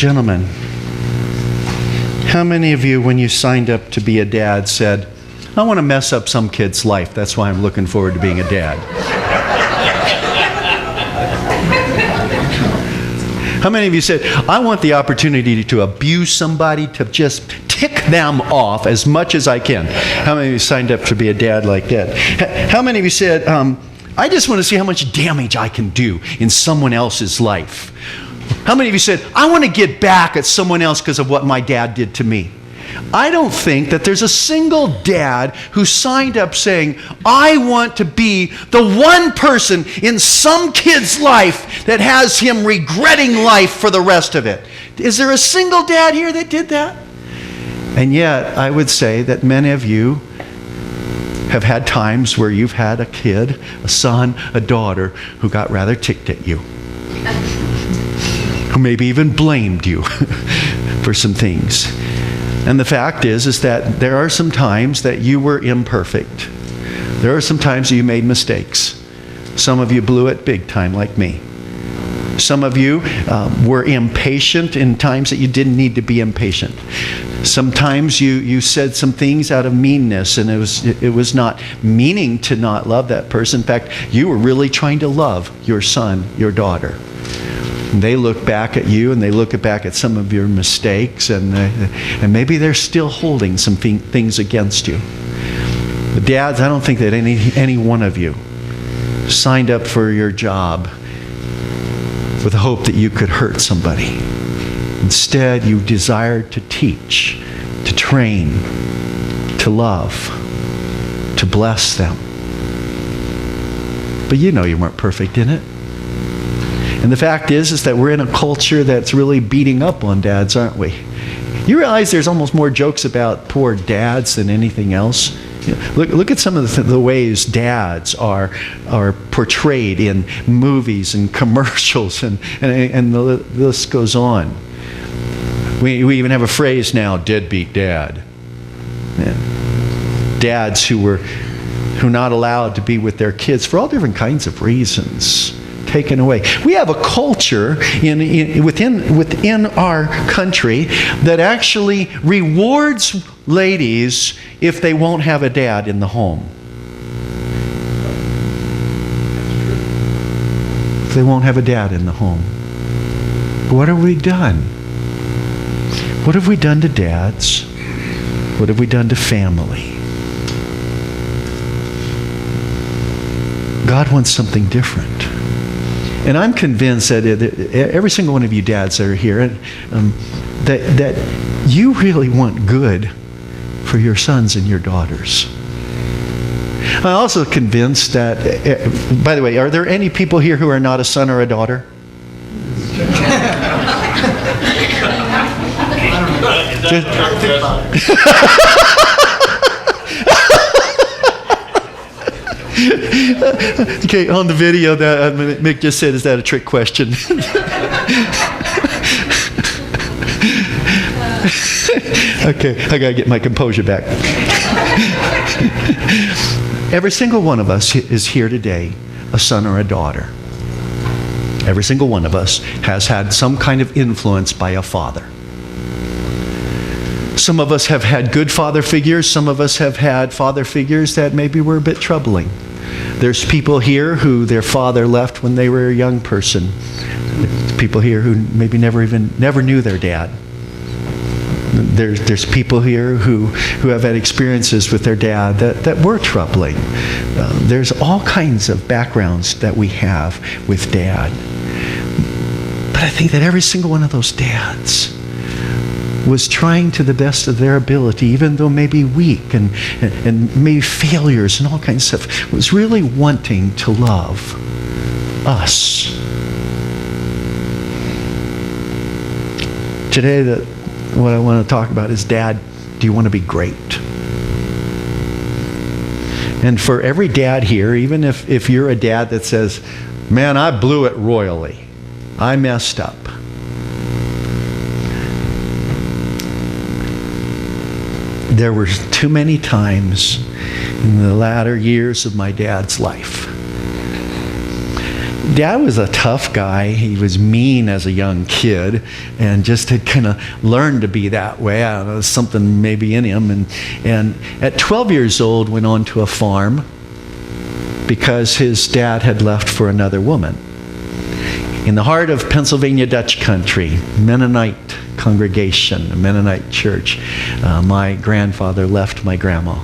Gentlemen, how many of you, when you signed up to be a dad, said, I want to mess up some kid's life. That's why I'm looking forward to being a dad. How many of you said, I want the opportunity to abuse somebody, to just tick them off as much as I can? How many of you signed up to be a dad like that? How many of you said, I just want to see how much damage I can do in someone else's life? How many of you said, I want to get back at someone else because of what my dad did to me? I don't think that there's a single dad who signed up saying, I want to be the one person in some kid's life that has him regretting life for the rest of it. Is there a single dad here that did that? And yet, I would say that many of you have had times where you've had a kid, a son, a daughter, who got rather ticked at you. Who maybe even blamed you for some things. And the fact is that there are some times that you were imperfect. There are some times that you made mistakes. Some of you blew it big time, like me. Some of you were impatient in times that you didn't need to be impatient. Sometimes you said some things out of meanness, and it was not meaning to not love that person. In fact, you were really trying to love your son, your daughter. And they look back at you, and they look back at some of your mistakes, and maybe they're still holding some things against you. But dads, I don't think that any one of you signed up for your job with the hope that you could hurt somebody. Instead, you desired to teach, to train, to love, to bless them. But you know you weren't perfect in it. And the fact is that we're in a culture that's really beating up on dads, aren't we? You realize there's almost more jokes about poor dads than anything else? Look at some of the ways dads are portrayed in movies and commercials, and the list goes on. We even have a phrase now, deadbeat dad. Yeah. Dads who are not allowed to be with their kids for all different kinds of reasons. Taken away. We have a culture within our country that actually rewards ladies if they won't have a dad in the home. If they won't have a dad in the home. What have we done? What have we done to dads? What have we done to family? God wants something different. And I'm convinced that every single one of you dads that are here, that you really want good for your sons and your daughters. I'm also convinced that, by the way, are there any people here who are not a son or a daughter? Okay, on the video that Mick just said, is that a trick question? Okay, I gotta get my composure back. Every single one of us is here today, a son or a daughter. Every single one of us has had some kind of influence by a father. Some of us have had good father figures. Some of us have had father figures that maybe were a bit troubling. There's people here who their father left when they were a young person. There's people here who maybe never knew their dad. There's people here who have had experiences with their dad that were troubling. There's all kinds of backgrounds that we have with dad. But I think that every single one of those dads was trying to the best of their ability, even though maybe weak and maybe failures and all kinds of stuff, was really wanting to love us. Today, what I want to talk about is, Dad, do you want to be great? And for every dad here, even if you're a dad that says, man, I blew it royally, I messed up. There were too many times in the latter years of my dad's life Dad was a tough guy. He was mean as a young kid and just had kind of learned to be that way. I don't know, something maybe in him. And at 12 years old, went on to a farm because his dad had left for another woman. In the heart of Pennsylvania Dutch country, Mennonite congregation, a Mennonite church, my grandfather left my grandma.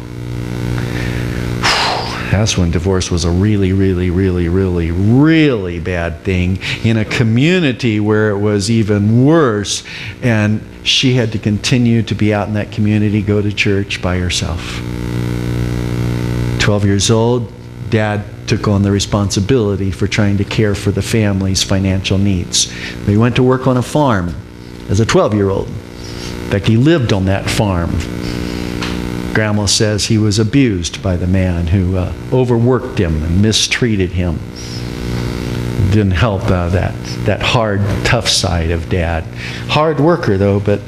That's when divorce was a really, really, really, really, really bad thing in a community where it was even worse. And she had to continue to be out in that community, go to church by herself. 12 years old, Dad took on the responsibility for trying to care for the family's financial needs. He went to work on a farm as a 12-year-old. In fact, he lived on that farm. Grandma says he was abused by the man who overworked him and mistreated him. Didn't help that hard, tough side of Dad. Hard worker, though, but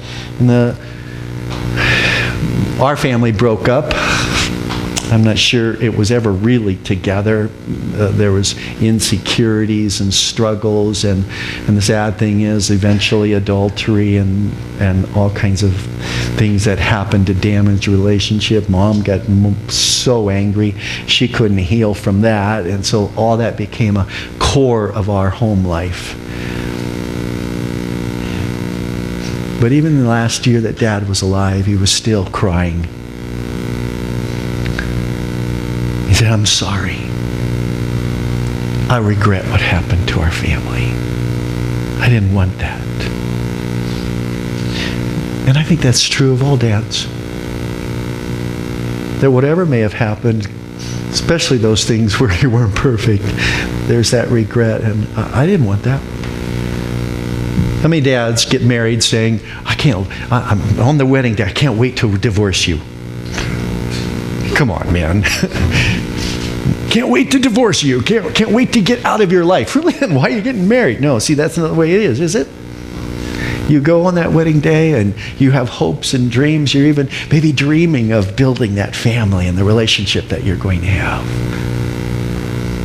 our family broke up. I'm not sure it was ever really together. There was insecurities and struggles, and the sad thing is eventually adultery and all kinds of things that happened to damage relationship. Mom got so angry she couldn't heal from that, and so all that became a core of our home life. But even in the last year that Dad was alive, he was still crying. He said, "I'm sorry. I regret what happened to our family. I didn't want that." And I think that's true of all dads. That whatever may have happened, especially those things where you weren't perfect, there's that regret, and I didn't want that. How many dads get married saying, I'm on the wedding day, I can't wait to divorce you. Come on, man. Can't wait to divorce you. Can't wait to get out of your life. Really? Then why are you getting married? No, see, that's not the way it is it? You go on that wedding day and you have hopes and dreams. You're even maybe dreaming of building that family and the relationship that you're going to have.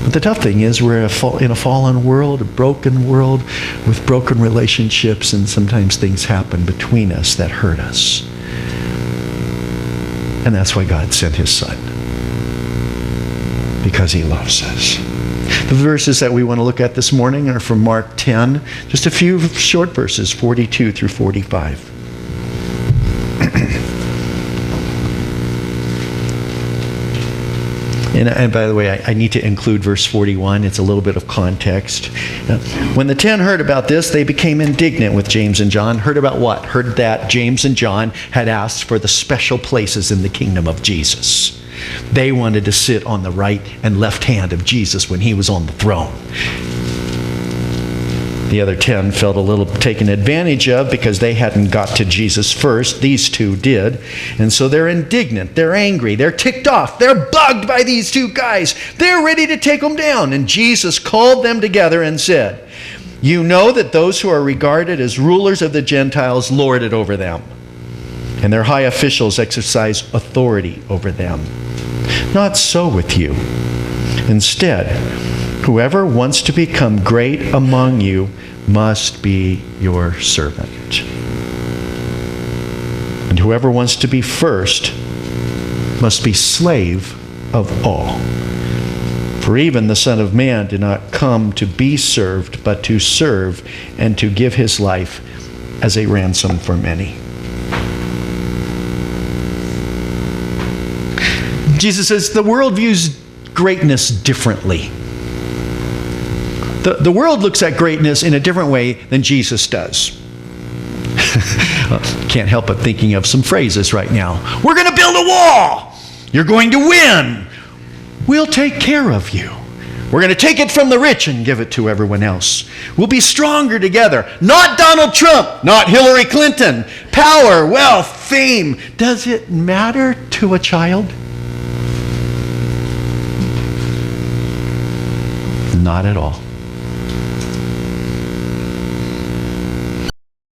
But the tough thing is we're in a fallen world, a broken world with broken relationships, and sometimes things happen between us that hurt us. And that's why God sent His Son. Because He loves us. The verses that we want to look at this morning are from Mark 10, just a few short verses, 42 through 45. And by the way, I need to include verse 41. It's a little bit of context. When the 10 heard about this, they became indignant with James and John. Heard about what? Heard that James and John had asked for the special places in the kingdom of Jesus. They wanted to sit on the right and left hand of Jesus when He was on the throne. The other 10 felt a little taken advantage of because they hadn't got to Jesus first. These two did. And so they're indignant. They're angry. They're ticked off. They're bugged by these two guys. They're ready to take them down. And Jesus called them together and said, "You know that those who are regarded as rulers of the Gentiles lord it over them, and their high officials exercise authority over them. Not so with you. Instead, whoever wants to become great among you must be your servant. And whoever wants to be first must be slave of all. For even the Son of Man did not come to be served, but to serve and to give His life as a ransom for many." Jesus says the world views greatness differently. The world looks at greatness in a different way than Jesus does. Can't help but thinking of some phrases right now. We're going to build a wall. You're going to win. We'll take care of you. We're going to take it from the rich and give it to everyone else. We'll be stronger together. Not Donald Trump, not Hillary Clinton. Power, wealth, fame. Does it matter to a child? Not at all.